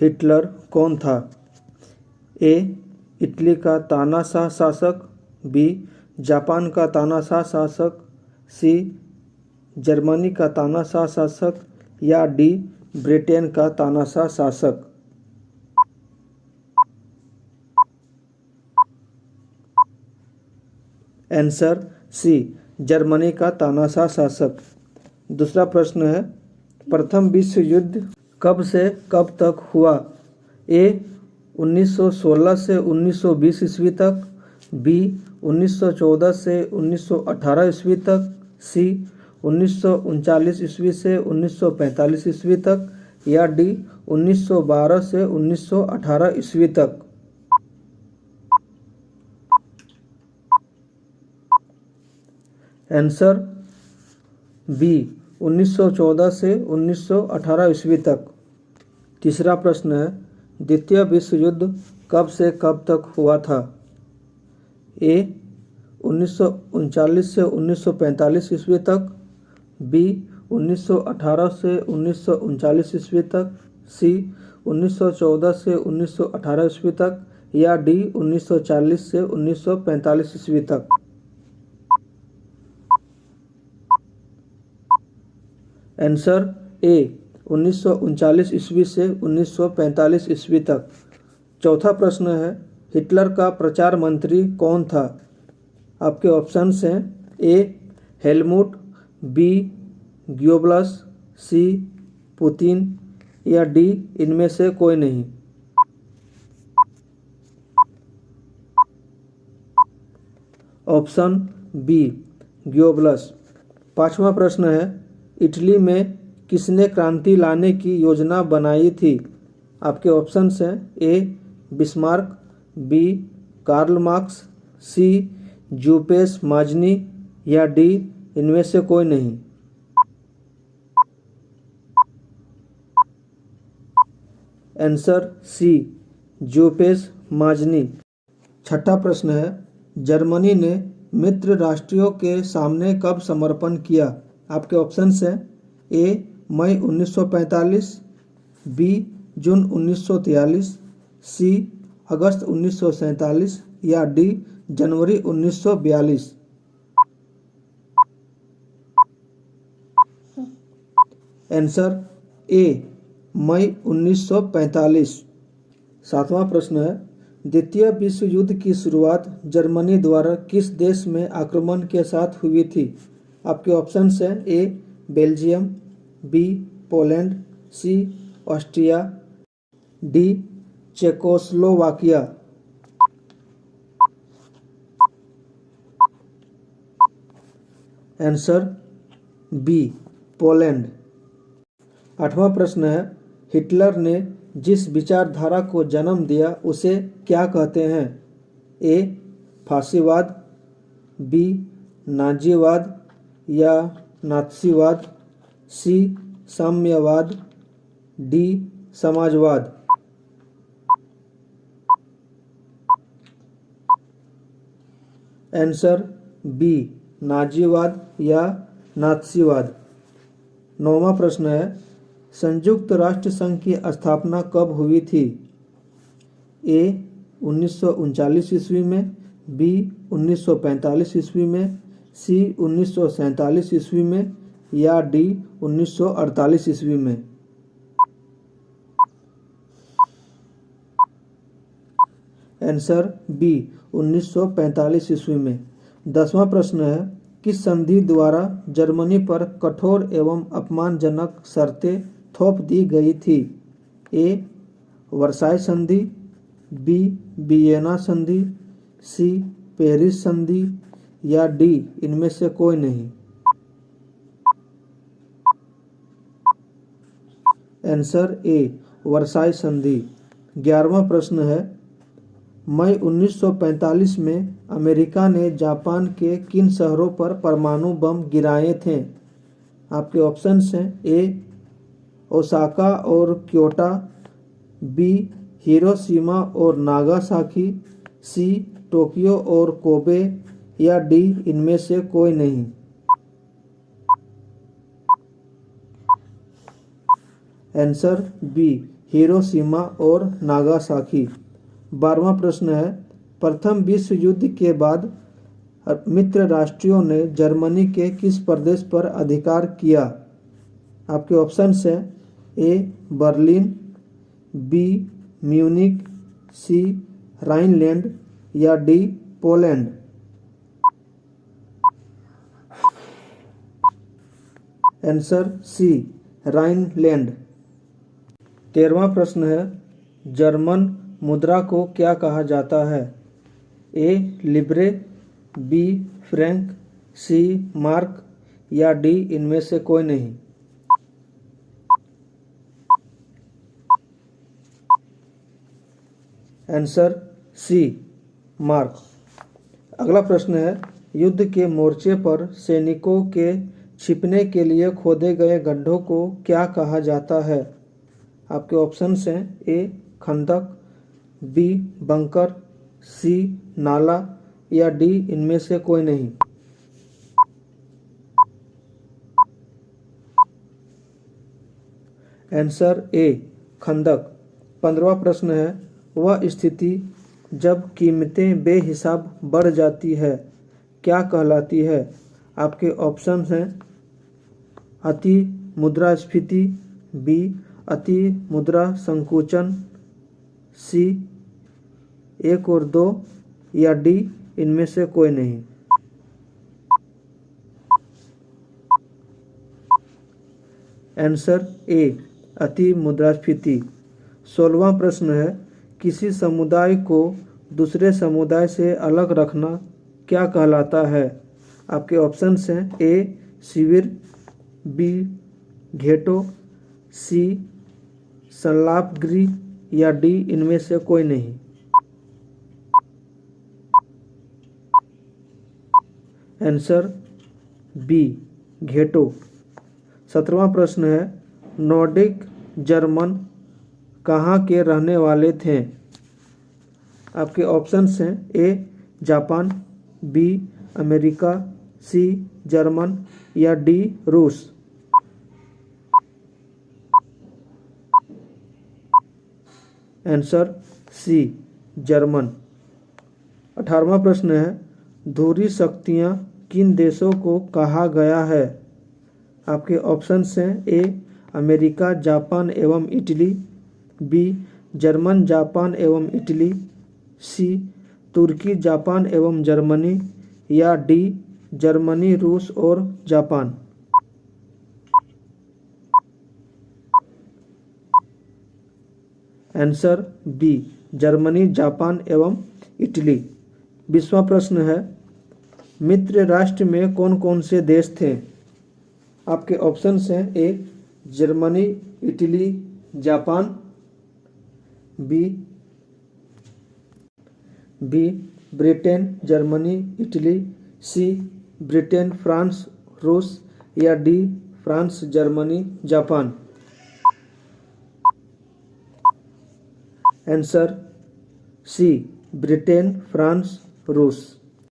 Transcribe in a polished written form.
Hitler कौन था? ए. Italy का तानाशाह शासक, बी. जापान का तानाशाह शासक, सी. जर्मनी का तानाशाह शासक या डी. ब्रिटेन का तानाशाह शासक। Answer C. जर्मनी का तानाशाह शासक। दूसरा प्रश्न है, प्रथम विश्व युद्ध कब से कब तक हुआ? ए. 1916 से 1920 ईस्वी तक, बी. 1914 से 1918 ईस्वी तक, सी. 1939 ईस्वी से 1945 ईस्वी तक या डी. 1912 से 1918 ईस्वी तक। Answer B. 1914 से 1918 ईस्वी तक। तीसरा प्रश्न है, द्वितीय विश्व युद्ध कब से कब तक हुआ था? ए. 1939 से 1945 ईस्वी तक, बी. 1918 से 1939 ईस्वी तक, सी. 1914 से 1918 ईस्वी तक या डी. 1940 से 1945 ईस्वी तक। Answer A. 1939 ईस्वी से 1945 ईस्वी तक। चौथा प्रश्न है, हिटलर का प्रचार मंत्री कौन था? आपके ऑप्शंस हैं A. Helmut, B. Goebbels, C. Putin या डी. इनमें से कोई नहीं। Option B. ग्योबल्स। पांचवा प्रश्न है, इटली में किसने क्रांति लाने की योजना बनाई थी? आपके ऑप्शंस हैं A. Bismarck, B. Karl Marx, C. Giuseppe Mazzini या डी. इनमें से कोई नहीं। Answer C. Giuseppe Mazzini. छठा प्रश्न है, जर्मनी ने मित्र राष्ट्रों के सामने कब समर्पण किया? आपके ऑप्शंस हैं ए. मई 1945, बी. जून 1943, सी. अगस्त 1947 या डी. जनवरी 1942। Answer A. मई 1945। सातवां प्रश्न है, द्वितीय विश्व युद्ध की शुरुआत जर्मनी द्वारा किस देश में आक्रमण के साथ हुई थी? आपके ऑप्शंस हैं A. Belgium, B. Poland, C. Austria, D. Czechoslovakia. Answer B. Poland. आठवां प्रश्न है, हिटलर ने जिस विचारधारा को जन्म दिया उसे क्या कहते हैं? ए. फासीवाद, बी. नाजीवाद या नात्सीवाद, सी. साम्यवाद, डी. समाजवाद। Answer B. नाजीवाद या नात्सीवाद। नौवां प्रश्न है, संयुक्त राष्ट्र संघ की स्थापना कब हुई थी? ए. 1939 ईस्वी में, बी. 1945 ईस्वी में, सी. 1947 ईस्वी में या डी. 1948 ईस्वी में। Answer B. 1945 ईस्वी में। 10वां प्रश्न है, किस संधि द्वारा जर्मनी पर कठोर एवं अपमानजनक शर्तें थोप दी गई थी? ए. वर्साई संधि, बी. वियना संधि, सी. पेरिस संधि या डी. इनमें से कोई नहीं। Answer A. वर्साई संधि। 11वां प्रश्न है, मई 1945 में अमेरिका ने जापान के किन शहरों पर परमाणु बम गिराए थे? आपके ऑप्शंस हैं ए. ओसाका और क्योटो, बी. हिरोशिमा और नागासाकी, सी. टोक्यो और कोबे या डी. इनमें से कोई नहीं। Answer B. हिरोशिमा और नागासाकी। 12वां प्रश्न है, प्रथम विश्व युद्ध के बाद मित्र राष्ट्रों ने जर्मनी के किस प्रदेश पर अधिकार किया? आपके ऑप्शंस हैं A Berlin, B Munich, C Rhineland या D Poland. Answer C Rhineland. 13वां प्रश्न है, जर्मन मुद्रा को क्या कहा जाता है? A libre, B franc, C mark या डी इनमें से कोई नहीं। Answer C mark. अगला प्रश्न है, युद्ध के मोर्चे पर सैनिकों के छिपने के लिए खोदे गए गड्ढों को क्या कहा जाता है? आपके ऑप्शंस हैं ए खंदक, बी बंकर, सी नाला या डी इनमें से कोई नहीं। Answer A खंदक। 15वां प्रश्न है, वह स्थिति जब कीमतें बेहिसाब बढ़ जाती है क्या कहलाती है? आपके ऑप्शंस हैं अति मुद्रास्फीति, बी अति मुद्रा संकुचन, सी 1 और 2 या डी इनमें से कोई नहीं। आंसर ए अति मुद्रास्फीति। 16वां प्रश्न है, किसी समुदाय को दूसरे समुदाय से अलग रखना क्या कहलाता है? आपके ऑप्शंस हैं ए शिविर, बी घेटो, सी संलाप गृह या डी इनमें से कोई नहीं। Answer B ghetto. 17वां प्रश्न है, नॉर्डिक जर्मन कहाँ के रहने वाले थे? आपके ऑप्शंस हैं A Japan, B America, C German या डी रूस। Answer C German. 18वां प्रश्न है, ध्रुवीय शक्तियाँ किन देशों को कहा गया है? आपके ऑप्शंस हैं ए अमेरिका, जापान एवं इटली, बी जर्मन, जापान एवं इटली, सी तुर्की, जापान एवं जर्मनी या डी जर्मनी, रूस और Japan. Answer B Germany, Japan एवं इटली। 20वां प्रश्न है, मित्र राष्ट्र में कौन कौन से देश थे? आपके ऑप्शंस हैं A Germany, Italy, Japan, B Britain, Germany, Italy, C Britain, France, रूस या D France, Germany, Japan. Answer C Britain, France, रूस।